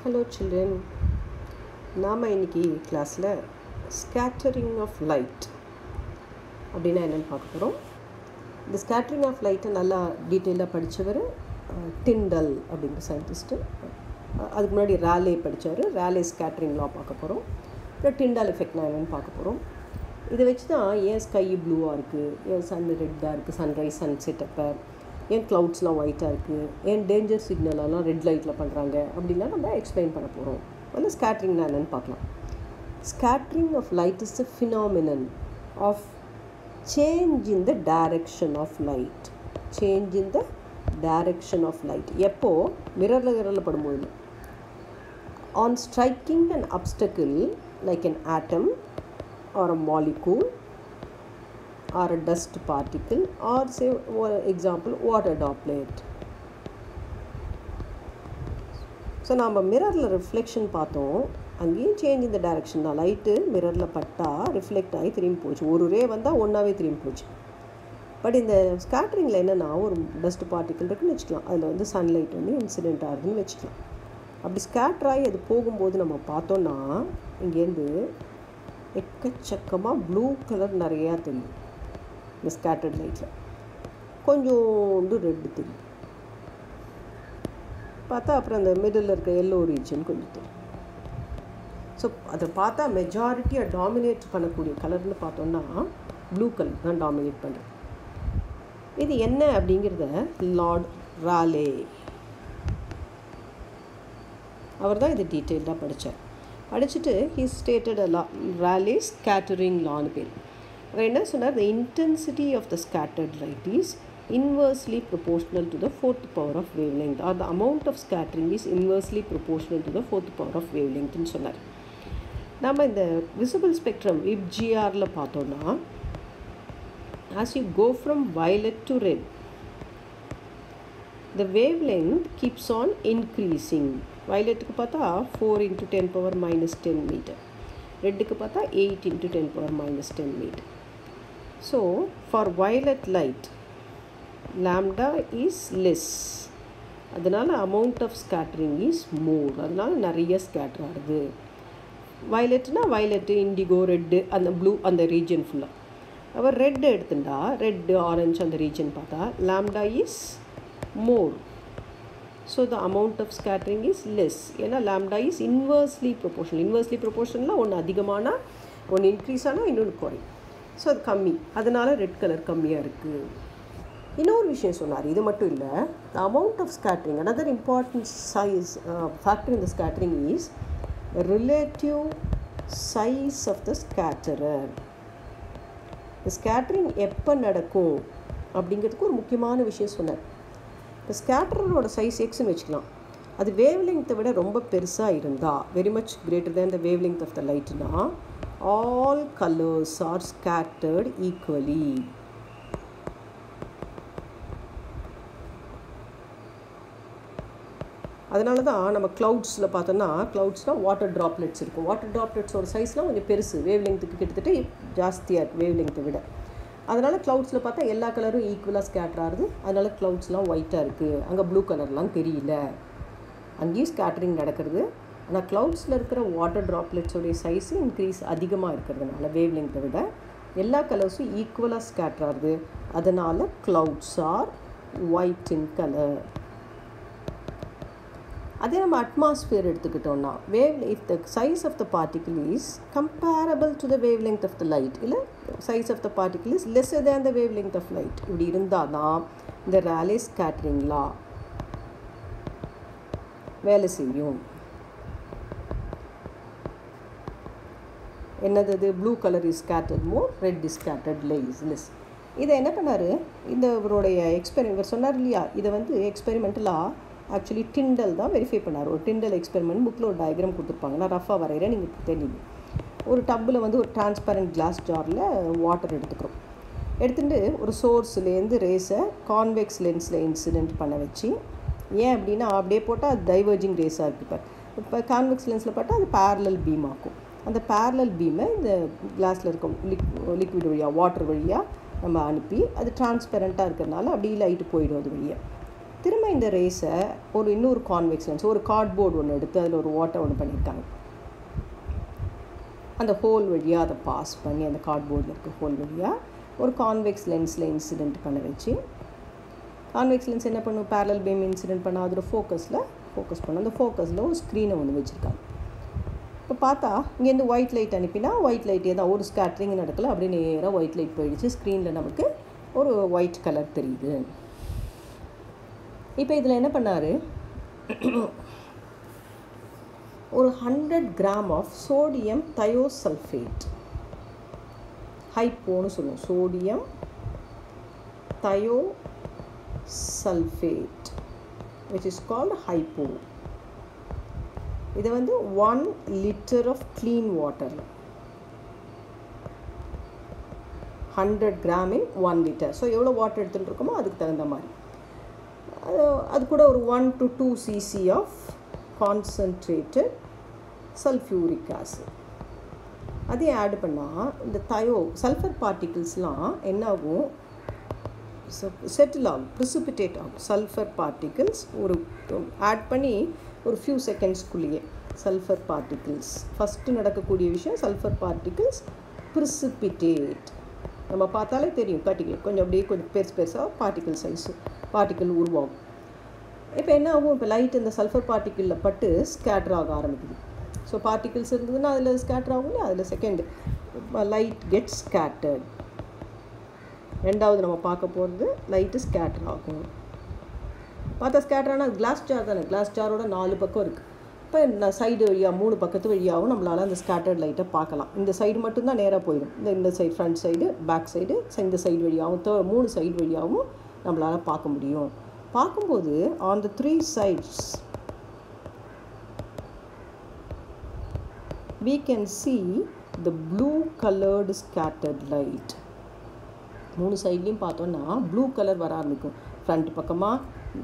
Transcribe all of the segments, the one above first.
Hello children. நாம் இன்னைக்கு கிளாஸில் ஸ்கேட்டரிங் ஆஃப் லைட் அப்படின்னா என்னென்னு பார்க்க போகிறோம். இந்த ஸ்கேட்டரிங் ஆஃப் லைட்டை நல்லா டீட்டெயிலாக படித்தவர் டிண்டல் அப்படிங்கிற சயின்டிஸ்ட்டு. அதுக்கு முன்னாடி ராலே படித்தார். ராலே ஸ்கேட்டரிங் லா பார்க்க போகிறோம். அப்புறம் டிண்டல் எஃபெக்ட்னா என்னென்னு பார்க்க போகிறோம். இதை வச்சு தான் ஏன் ஸ்கை ப்ளூவாக இருக்குது, ஏன் சன் ரெட்டாக இருக்குது, சன்ரைஸ் சன்செட் அப்போ ஏன் க்ளவுட்ஸ்லாம் ஒயிட்டாக இருக்குது, ஏன் டேஞ்சர் சிக்னலெல்லாம் ரெட் லைட்டில் பண்ணுறாங்க அப்படின்லாம் நம்ம எக்ஸ்பிளைன் பண்ண போகிறோம். அதில் ஸ்கேட்ரிங்னா என்னென்னு பார்க்கலாம். Scattering of light is the phenomenon of change in the direction of light. Change in the direction of light எப்போது மிரரில் படும்போது, on striking an obstacle like an atom or a molecule or a dust particle or say for example water droplet. So நம்ம மிரரில் reflection பார்த்தோம், அங்கேயும் change இந்த direction தான். Light மிரரில் பட்டால் reflect ஆகி திரும்பி போச்சு. ஒரு ரே வந்தால் ஒன்றாவே திரும்பி போச்சு. பட் இந்த ஸ்கேட்டரிங்கில் என்னென்னா, ஒரு டஸ்ட் பார்ட்டிக்கல் இருக்குன்னு வச்சுக்கலாம், அதில் வந்து சன்லைட் வந்து இன்சிடென்ட் ஆகுதுன்னு வச்சுக்கலாம். அப்படி ஸ்கேட்டர் ஆகி அது போகும்போது நம்ம பார்த்தோன்னா இங்கேருந்து எக்கச்சக்கமாக ப்ளூ கலர் நிறையா தெரியும். இந்த ஸ்கேட்டர்ட் லைட்டில் கொஞ்சோண்டு ரெட்டு தெரியும். பார்த்தா அப்புறம் அந்த மிடில் இருக்க எல்லோ ரீஜன் கொஞ்சம் தெரியும். ஸோ அதை பார்த்தா மெஜாரிட்டியாக டாமினேட் பண்ணக்கூடிய கலர்னு பார்த்தோன்னா ப்ளூ கலர் தான் டாமினேட் பண்ணுறது. இது என்ன அப்படிங்கிறத லார்ட் ராலே அவர் தான் இது டீட்டெயில்டாக படித்தார். படிச்சுட்டு he stated law, Rayleigh scattering லான்னு பேர். அவர் என்ன சொன்னார், the intensity of the scattered light is inversely proportional to the fourth power of wavelength, or the amount of scattering is inversely proportional to the fourth power of wavelength ன்னு சொன்னார். நம்ம இந்த visible spectrum விப்ஜிஆரில் பார்த்தோன்னா, as you go from violet to red, the wavelength keeps on increasing. violetக்கு பார்த்தா 4 into 10 power minus 10 meter, ரெட்டுக்கு பார்த்தா 8 into 10 power minus 10 meter. So for violet light lambda is less, அதனால் amount of scattering is more, அதனால் நிறைய scatter ஆகுது. வயலட்னா violet, indigo, red, அந்த blue, அந்த region ஃபுல்லாக. அவர் red எடுத்துட்டா, ரெட்டு ஆரஞ்சு அந்த ரீஜன் பார்த்தா lambda is more, so the amount of scattering is less. ஏன்னா lambda is inversely proportional. inversely proportionalனா ஒன்று அதிகமானா ஒன்று இன்க்ரீஸ் ஆனால் இன்னொன்று குறையும். ஸோ அது கம்மி, அதனால் ரெட் கலர் கம்மியாக இருக்குது. இன்னொரு விஷயம் சொன்னார், இது மட்டும் இல்லை, the amount of scattering, another important size factor in the scattering is relative size of the scatterer. இந்த ஸ்கேட்டரிங் எப்போ நடக்கும் அப்படிங்கிறதுக்கு ஒரு முக்கியமான விஷயம் சொன்னார். இந்த ஸ்கேட்டரோட சைஸ் எக்ஸ்ன்னு வச்சுக்கலாம். அது வேவ் லெங்க்த்தை விட ரொம்ப பெருசாக இருந்தால், very much greater than the wavelength of the லைட்னா, all colours are scattered equally. அதனால தான் நம்ம க்ளவுட்ஸில் பார்த்தோன்னா, க்ளவுட்ஸ்னால் வாட்டர் ட்ராப்லெட்ஸ் இருக்கும். வாட்டர் ட்ராப்லெட்ஸோட சைஸ்லாம் கொஞ்சம் பெருசு, வேவ் லெங்க்த்துக்கு கிட்டத்தட்ட ஜாஸ்தியாக இருக்குது வேவ் லெங்க்த்தை விட. அதனால் க்ளவுட்ஸில் பார்த்தா எல்லா கலரும் ஈக்குவலாக ஸ்கேட்டர் ஆகுது. அதனால் க்ளவுட்ஸ்லாம் ஒயிட்டாக இருக்குது, அங்கே ப்ளூ கலர்லாம் தெரியல. அங்கேயும் ஸ்கேட்டரிங் நடக்கிறது. ஆனால் க்ளவுட்ஸில் இருக்கிற வாட்டர் ட்ராப்லெட்ஸோடைய சைஸு இன்க்ரீஸ் அதிகமாக இருக்கிறதுனால வேவ் லெங்க்த்தை விட எல்லா கலர்ஸும் ஈக்குவலாக ஸ்கேட்டர் ஆகுது. அதனால் clouds are white in colour. அதே நம்ம அட்மாஸ்பியர் எடுத்துக்கிட்டோன்னா, if the size of the particle is comparable to the wavelength of the light, இல்லை size of the particle is lesser than the wavelength of light, இப்படி இருந்தால் தான் இந்த ராலே scattering லா வேலை செய்யும். என்னது, blue colour is scattered more, red is scattered less. இதை என்ன பண்ணார், இந்த இவருடைய இவர் சொன்னார் இல்லையா, இதை வந்து எக்ஸ்பெரிமெண்டலாக ஆக்சுவலி டிண்டல் தான் வெரிஃபை பண்ணார். ஒரு டிண்டல் எக்ஸ்பெரிமெண்ட் புக்கில் ஒரு டயக்ராம் கொடுத்துருப்பாங்க, நான் ரஃபாக வரைகிறேன், நீங்கள் தெரியும். ஒரு டப்பில் வந்து ஒரு டிரான்ஸ்பரண்ட் கிளாஸ் ஜாரில் வாட்டர் எடுத்துக்கிறோம். எடுத்துகிட்டு ஒரு சோர்ஸ்லேருந்து ரேஸை கான்வெக்ஸ் லென்ஸில் இன்சிடென்ட் பண்ண வச்சு, ஏன் அப்படின்னா அப்படியே போட்டால் அது டைவர்ஜிங் ரேஸாக இருக்குது. இப்போ கான்வெக்ஸ் லென்ஸில் போட்டால் அது பேரலல் பீம் ஆக்கும். அந்த பேரலல் பீமை இந்த கிளாஸில் இருக்கும் லிக்விட் வழியாக, வாட்டர் வழியாக நம்ம அனுப்பி, அது டிரான்ஸ்பெரண்ட்டாக இருக்கிறதுனால அப்படியே லைட்டு போயிடும் அது வழியாக. திரும்ப இந்த ரேஸை இன்னொரு கான்வெக்ஸ் லென்ஸ், ஒரு கார்ட்போர்டு ஒன்று எடுத்து அதில் ஒரு ஓட்டை ஒன்று பண்ணியிருக்காங்க. அந்த ஹோல் வழியாக அதை பாஸ் பண்ணி, அந்த கார்ட்போர்டில் இருக்க ஹோல் வழியாக ஒரு கான்வெக்ஸ் லென்ஸில் இன்சிடெண்ட் பண்ண வச்சு, கான்வெக்ஸ் லென்ஸ் என்ன பண்ணும், பேரலல் பீம் இன்சிடெண்ட் பண்ண அதோட ஃபோக்கஸ் பண்ணும். அந்த ஃபோக்கஸில் ஒரு ஸ்க்ரீனை ஒன்று வச்சுருக்காங்க. இப்போ பார்த்தா இங்கேருந்து ஒயிட் லைட் அனுப்பினா ஒயிட் லைட்டே தான், ஒரு ஸ்கேட்ரிங் நடக்கல, அப்படியே நேராக ஒயிட் லைட் போயிடுச்சு. ஸ்க்ரீனில் நமக்கு ஒரு ஒயிட் கலர் தெரியுது. இப்போ இதில் என்ன பண்ணார், ஒரு 100 கிராம் ஆஃப் சோடியம் தயோசல்ஃபேட், ஹைப்போன்னு சொல்லுவோம், sodium thiosulphate which is called hypo. இது 1 liter of clean water, 100 gram in 1 liter. So எவ்வளோ வாட்டர் எடுத்துகிட்டு இருக்கோமோ அதுக்கு தகுந்த மாதிரி அது கூட ஒரு 1 to 2 cc of concentrated sulfuric acid அதையும் ஆட் பண்ணால் இந்த சல்ஃபர் பார்ட்டிகிள்ஸ்லாம் என்ன ஆகும், செட்டில் ஆகும், ப்ரிசிபிடேட் ஆகும். சல்ஃபர் பார்ட்டிகிள்ஸ் ஒரு ஆட் பண்ணி ஒரு ஃபியூ செகண்ட்ஸ்குள்ளேயே சல்ஃபர் பார்ட்டிகிள்ஸ் ஃபஸ்ட்டு நடக்கக்கூடிய விஷயம், சல்ஃபர் பார்ட்டிகிள்ஸ் ப்ரிசிபிடேட். நம்ம பார்த்தாலே தெரியும், கட்டிக்கல் கொஞ்சம் அப்படியே கொஞ்சம் பெருசாக பார்ட்டிக்கிள் உருவாகும். இப்போ என்ன ஆகும், இப்போ லைட் இந்த சல்ஃபர் பார்ட்டிக்கிளில் பட்டு ஸ்கேட்டர் ஆக ஆரம்பிக்குது. ஸோ பார்ட்டிகிள்ஸ் இருந்ததுன்னா அதில் ஸ்கேட்டர் ஆகும், அதில் செகண்ட் லைட் கெட் ஸ்கேட்டர்ட். ரெண்டாவது நம்ம பார்க்க போகிறது லைட்டு ஸ்கேட்டர் ஆகும். பார்த்தா ஸ்கேட்டர் ஆனால் கிளாஸ் ஜார் தானே, கிளாஸ் ஜாரோட 4 பக்கம் இருக்குது. இப்போ சைடு வழியாக 3 பக்கத்து வழியாகவும் நம்மளால் அந்த ஸ்கேட்டர்ட் லைட்டை பார்க்கலாம். இந்த சைடு மட்டும்தான் நேராக போயிடும், இந்த side front side back side இந்த சைடு வழியாகவும் 3 சைடு வழியாகவும் நம்மளால் பார்க்க முடியும். பார்க்கும்போது on the 3 sides we can see the blue colored scattered light. 3 சைட்லேயும் பார்த்தோன்னா ப்ளூ கலர் வர ஆரம்பிக்கும், ஃப்ரண்ட் பக்கமாக,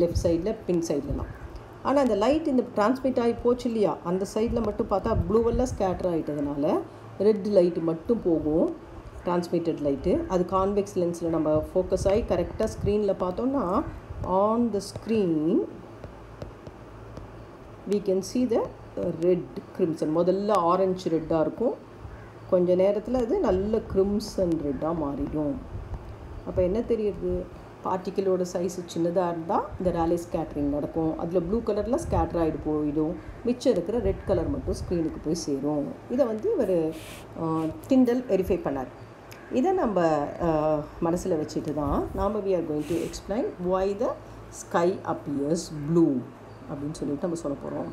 லெஃப்ட் சைடில், பின் சைட்லலாம். ஆனால் அந்த லைட் இந்த டிரான்ஸ்மிட் ஆகி போச்சு இல்லையா, அந்த சைடில் மட்டும் பார்த்தா ப்ளூவெல்லாம் ஸ்கேட்டர் ஆகிட்டதுனால ரெட் லைட்டு மட்டும் போகும், டிரான்ஸ்மிட்டட் லைட்டு. அது கான்வெக்ஸ் லென்ஸில் நம்ம ஃபோக்கஸ் ஆகி கரெக்டாக ஸ்க்ரீனில் பார்த்தோன்னா on the screen we can see the red crimson. முதல்ல ஆரஞ்சு ரெட்டாக இருக்கும், கொஞ்சம் நேரத்தில் அது நல்ல கிரிம்சன் ரெட்டாக மாறிடும். அப்போ என்ன தெரியுது, பார்ட்டிக்கிளோட சைஸு சின்னதாக இருந்தால் இந்த ராலே ஸ்கேட்ரிங் நடக்கும், அதில் ப்ளூ கலரில் ஸ்கேட்டர் ஆகிட்டு போயிடும், மிச்சம் இருக்கிற ரெட் கலர் மட்டும் ஸ்க்ரீனுக்கு போய் சேரும். இதை இவர் டிண்டல் வெரிஃபை பண்ணார். இதை நம்ம மனசில் வச்சுட்டு தான் நாம் we are going to explain why the sky appears blue அப்படின்னு சொல்லிட்டு நம்ம சொல்ல போகிறோம்.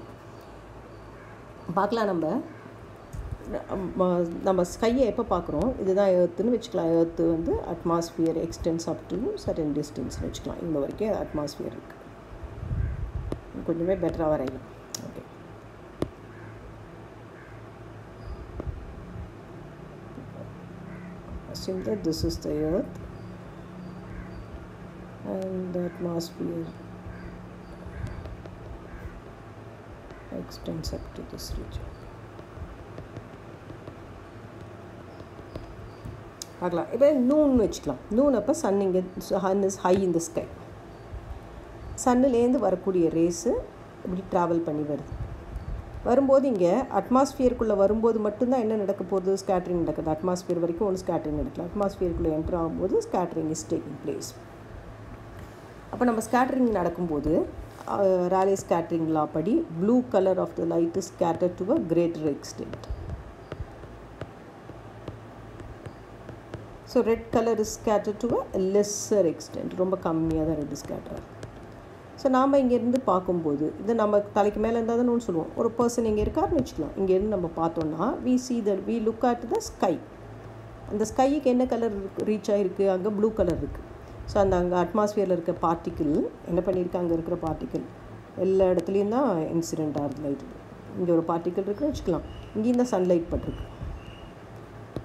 பார்க்கலாம், நம்ம ஸ்கையை எப்போ பார்க்குறோம், இதுதான் எர்த்துன்னு வச்சுக்கலாம். Earth atmosphere extends up to certain டிஸ்டன்ஸ்னு வச்சுக்கலாம். இவ்வளோ வரைக்கும் அட்மாஸ்பியர் இருக்குது, கொஞ்சமே பெட்டராக வரையலாம். Okay, assume that this is the earth and the atmosphere extends up to this region. பார்க்கலாம். இப்போ நூன்னு வச்சுக்கலாம். நூன் அப்போ சன் இங்கே is high in the sky. சன்னுலேருந்து வரக்கூடிய ரேஸு இப்படி ட்ராவல் பண்ணி வரும்போது இங்கே அட்மாஸ்பியருக்குள்ளே வரும்போது மட்டும்தான் என்ன நடக்க போகுது, ஸ்கேட்ரிங் நடக்குது. அட்மாஸ்பியர் வரைக்கும் ஒன்று ஸ்கேட்ரிங் நடக்கல, அட்மாஸ்பியருக்குள்ளே என்ட்ரு ஆகும்போது ஸ்கேட்ரிங் இஸ் டேக்கிங் பிளேஸ். அப்போ நம்ம ஸ்கேட்ரிங் நடக்கும்போது ராலே ஸ்கேட்ரிங் லா படி blue colour of the light is scattered to a greater extent. So red colour is scattered to a lesser extent, ரொம்ப கம்மியாக தான் ரெட் ஸ்கேட்டர். ஸோ நாம் இங்கேருந்து பார்க்கும்போது இது நம்ம தலைக்கு மேலே இருந்தால் தான் ஒன்று சொல்லுவோம். ஒரு பர்சன் இங்கே இருக்காருன்னு வச்சுக்கலாம். இங்கேருந்து நம்ம பார்த்தோன்னா we look at the sky. அந்த ஸ்கைக்கு என்ன கலர் ரீச் ஆகிருக்கு, அங்கே ப்ளூ கலர் இருக்குது. ஸோ அங்கே அட்மாஸ்பியரில் இருக்க பார்ட்டிக்கிள் என்ன பண்ணியிருக்கு, அங்கே இருக்கிற பார்ட்டிக்கிள் எல்லா இடத்துலையும் தான் இன்சிடெண்ட் ஆகுது லைட். இங்கே ஒரு பார்ட்டிக்கிள் இருக்குன்னு வச்சுக்கலாம், இங்கேயும் தான் சன்லைட் பட்டிருக்கு.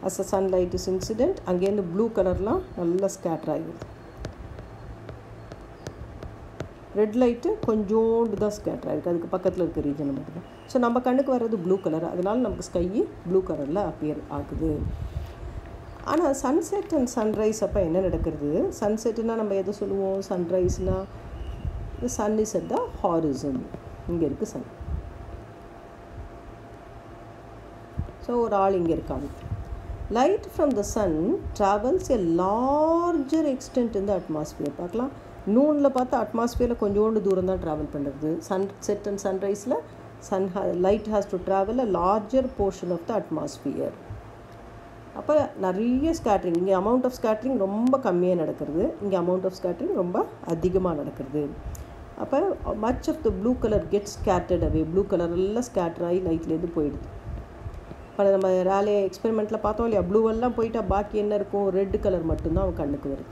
As a sunlight is incident, அங்கேருந்து ப்ளூ கலர்லாம் நல்லா ஸ்கேட்டர் ஆகிடுது. ரெட் லைட்டு கொஞ்சோண்டு தான் ஸ்கேட்டர் ஆகிருக்கு, அதுக்கு பக்கத்தில் இருக்க ரீஜன் மட்டும்தான். ஸோ நம்ம கண்ணுக்கு வர்றது ப்ளூ கலர், அதனால் நமக்கு ஸ்கை ப்ளூ கலரில் அப்பியர் ஆகுது. ஆனால் சன்செட் அண்ட் சன்ரைஸ் அப்போ என்ன நடக்கிறது, சன்செட்டுனால் நம்ம எதை சொல்லுவோம், சன்ரைஸ்னால் The sun is at the horizon. இங்கே இருக்குது sun. ஸோ ஒரு ஆள் இங்கே இருக்காங்க. Light from the sun travels a larger extent in the atmosphere. பார்க்கலாம், நூனில் பார்த்தா அட்மாஸ்பியரில் கொஞ்சோண்டு தூரம் தான் ட்ராவல் பண்ணுறது. சன்செட் அண்ட் சன்ரைஸில் light has to travel a larger portion of the atmosphere. அப்போ நிறைய ஸ்கேட்ரிங், இங்கே அமௌண்ட் ஆஃப் ஸ்கேட்ரிங் ரொம்ப கம்மியாக நடக்கிறது, இங்கே அமௌண்ட் ஆஃப் ஸ்கேட்ரிங் ரொம்ப அதிகமாக நடக்கிறது. அப்போ much of the blue colour get scattered away, blue colour எல்லாம் ஸ்கேட்டர் ஆகி லைட்லேருந்து போயிடுது. இப்போ நம்ம ராலே எக்ஸ்பெரிமெண்ட்டில் பார்த்தோம் இல்லையா, ப்ளூவெல்லாம் போயிட்டால் பாக்கி என்ன இருக்கும், ரெட் கலர் மட்டும்தான் அவன் கண்ணுக்கு வருது.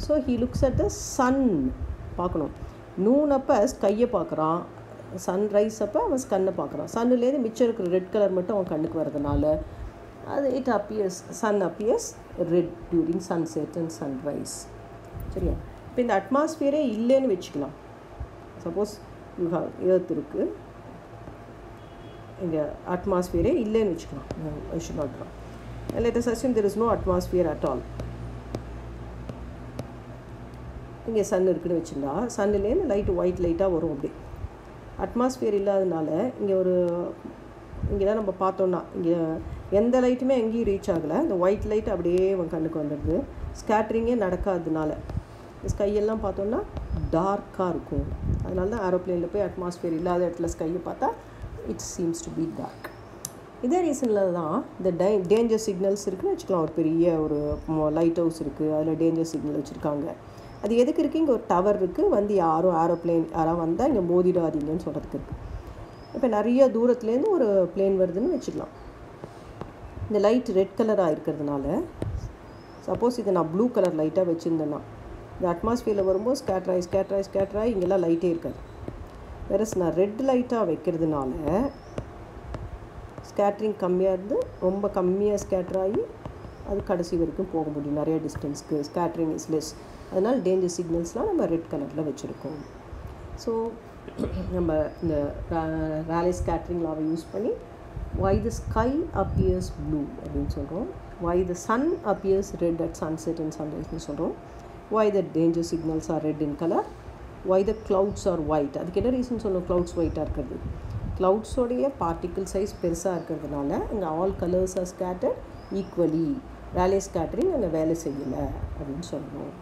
So he looks at the sun. பார்க்கணும், நூன் அப்போ ஸ்கையை பார்க்குறான், சன்ரைஸ் அப்போ அவன் கண்ணை பார்க்குறான். சன்னுலேருந்து மிச்சம் இருக்கிற ரெட் கலர் மட்டும் அவன் கண்ணுக்கு வரதுனால அது sun appears red during sunset and sunrise. சரியா? இப்போ இந்த அட்மாஸ்பியரே இல்லைன்னு வச்சுக்கலாம். சப்போஸ் எர்த் இருக்குது, இங்கே அட்மாஸ்பியரே இல்லைன்னு வச்சுக்கலாம். I should not draw. Let us assume there is no atmosphere at all. இங்கே சன் இருக்குதுன்னு வச்சுருந்தா சன்னுலேருந்து லைட்டு ஒயிட் லைட்டாக வரும். அப்படி அட்மாஸ்பியர் இல்லாததுனால இங்கே தான் நம்ம பார்த்தோன்னா இங்கே எந்த லைட்டுமே எங்கேயும் ரீச் ஆகலை. இந்த ஒயிட் லைட் அப்படியே அவன் கண்ணுக்கு வந்துடுது. ஸ்கேட்ரிங்கே நடக்காததுனால ஸ்கையெல்லாம் பார்த்தோன்னா டார்க்காக இருக்கும். அதனால தான் ஏரோப்ளேனில் போய் அட்மாஸ்பியர் இல்லாத இடத்துல ஸ்கையை பார்த்தா it seems to be dark. இதே ரீசனில் தான் இந்த டேஞ்சர் சிக்னல்ஸ் இருக்குதுன்னு வச்சுக்கலாம். ஒரு பெரிய ஒரு லைட் ஹவுஸ் இருக்குது, அதில் டேஞ்சர் சிக்னல் வச்சுருக்காங்க. அது எதுக்கு இருக்குது, இங்கே ஒரு டவர் இருக்குது, வந்து யாரும் ஏரோப்ளேன் யாராவது வந்தால் இங்கே மோதிடாதீங்கன்னு சொல்கிறதுக்கு இருக்குது. இப்போ நிறைய தூரத்துலேருந்து ஒரு பிளேன் வருதுன்னு வச்சுக்கலாம். இந்த லைட் ரெட் கலராக இருக்கிறதுனால, சப்போஸ் இதை நான் ப்ளூ கலர் லைட்டாக வச்சுருந்தேன்னா இந்த அட்மாஸ்பியரில் வரும்போது ஸ்கேட்ராகி இங்கெல்லாம் லைட்டே இருக்காது. வேறு நான் ரெட் லைட்டாக வைக்கிறதுனால ஸ்கேட்ரிங் கம்மியாக இருந்து ரொம்ப கம்மியாக ஸ்கேட்ராகி அது கடைசி வரைக்கும் போக முடியும், நிறைய டிஸ்டன்ஸ்க்கு. Scattering is less. அதனால் டேஞ்சர் சிக்னல்ஸ்லாம் நம்ம ரெட் கலரில் வச்சுருக்கோம். ஸோ நம்ம இந்த ராலே ஸ்கேட்ரிங் லாவை யூஸ் பண்ணி why the sky appears blue அப்படின்னு சொல்கிறோம், why the sun appears red at sunset and sunrise சொல்கிறோம், why the danger signals are red in color, why the clouds are white. அதுக்கு என்ன reason சொல்லணும், clouds white-ஆக இருக்கிறது, clouds-ஓடைய particle size பெருசாக இருக்கிறதுனால அங்கே all colours are scattered equally. Raleigh scattering அங்கே வேலை செய்யலை அப்படின்னு சொல்கிறோம்.